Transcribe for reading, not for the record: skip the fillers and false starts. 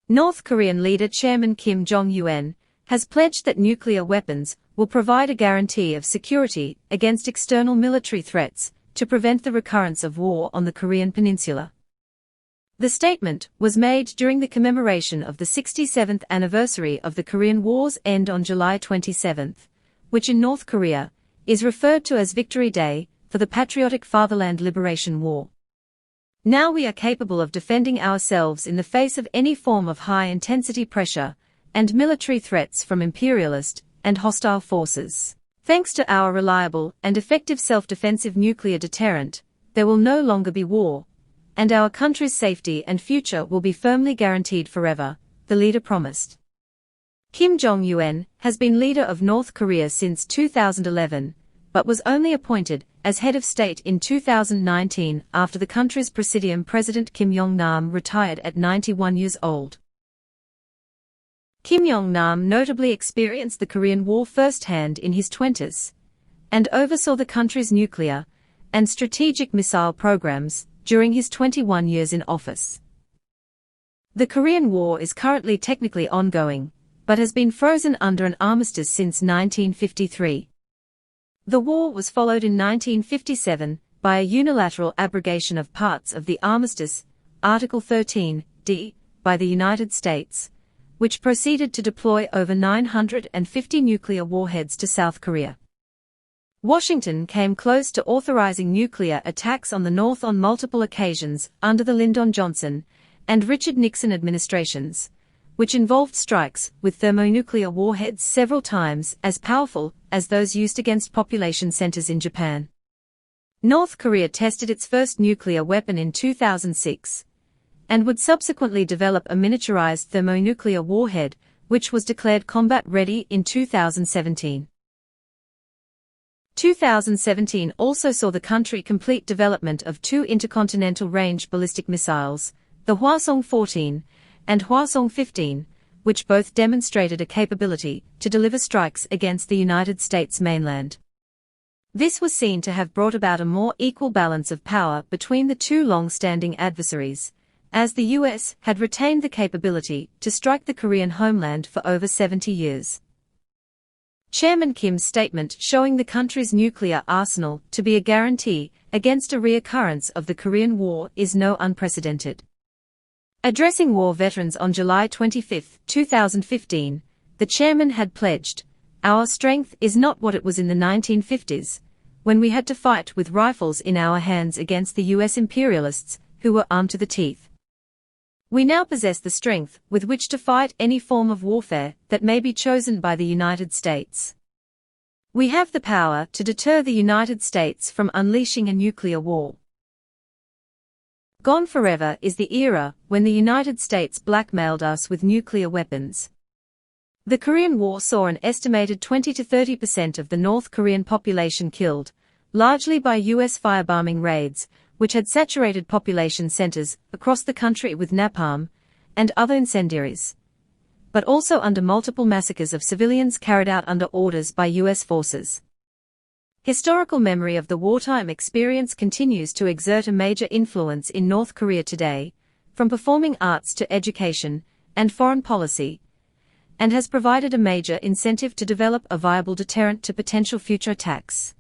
North Korean leader Chairman Jong has pledged that nuclear weapons will provide a guarantee of security against external military threats to prevent the recurrence of war on the Korean peninsula. The statement was made during the commemoration of the 67th anniversary of the Korean War's end on July 27, which in North Korea is referred to as Victory Day for the Patriotic Fatherland Liberation War. Now we are capable of defending ourselves in the face of any form of high-intensity pressure and military threats from imperialist and hostile forces. Thanks to our reliable and effective self-defensive nuclear deterrent, there will no longer be war, and our country's safety and future will be firmly guaranteed forever, the leader promised. Jong has been leader of North Korea since 2011, but was only appointed as head of state in 2019 after the country's Presidium President Kim Jong-nam retired at 91 years old. Kim Jong-nam notably experienced the Korean War firsthand in his 20s, and oversaw the country's nuclear and strategic missile programs during his 21 years in office. The Korean War is currently technically ongoing, but has been frozen under an armistice since 1953. The war was followed in 1957 by a unilateral abrogation of parts of the armistice, Article 13d, by the United States, which proceeded to deploy over 950 nuclear warheads to South Korea. Washington came close to authorizing nuclear attacks on the North on multiple occasions under the Lyndon Johnson and Richard Nixon administrations, which involved strikes with thermonuclear warheads several times as powerful as those used against population centers in Japan. North Korea tested its first nuclear weapon in 2006, and would subsequently develop a miniaturized thermonuclear warhead, which was declared combat-ready in 2017. 2017 also saw the country complete development of two intercontinental-range ballistic missiles, the Hwasong-14 and Hwasong-15, which both demonstrated a capability to deliver strikes against the United States mainland. This was seen to have brought about a more equal balance of power between the two long-standing adversaries, as the US had retained the capability to strike the Korean homeland for over 70 years. Chairman Kim's statement showing the country's nuclear arsenal to be a guarantee against a reoccurrence of the Korean War is no unprecedented. Addressing war veterans on July 25, 2015, the chairman had pledged, "Our strength is not what it was in the 1950s, when we had to fight with rifles in our hands against the US imperialists, who were armed to the teeth. We now possess the strength with which to fight any form of warfare that may be chosen by the United States. We have the power to deter the United States from unleashing a nuclear war." Gone forever is the era when the United States blackmailed us with nuclear weapons. The Korean War saw an estimated 20 to 30% of the North Korean population killed, largely by US firebombing raids, which had saturated population centers across the country with napalm and other incendiaries, but also under multiple massacres of civilians carried out under orders by US forces. Historical memory of the wartime experience continues to exert a major influence in North Korea today, from performing arts to education and foreign policy, and has provided a major incentive to develop a viable deterrent to potential future attacks.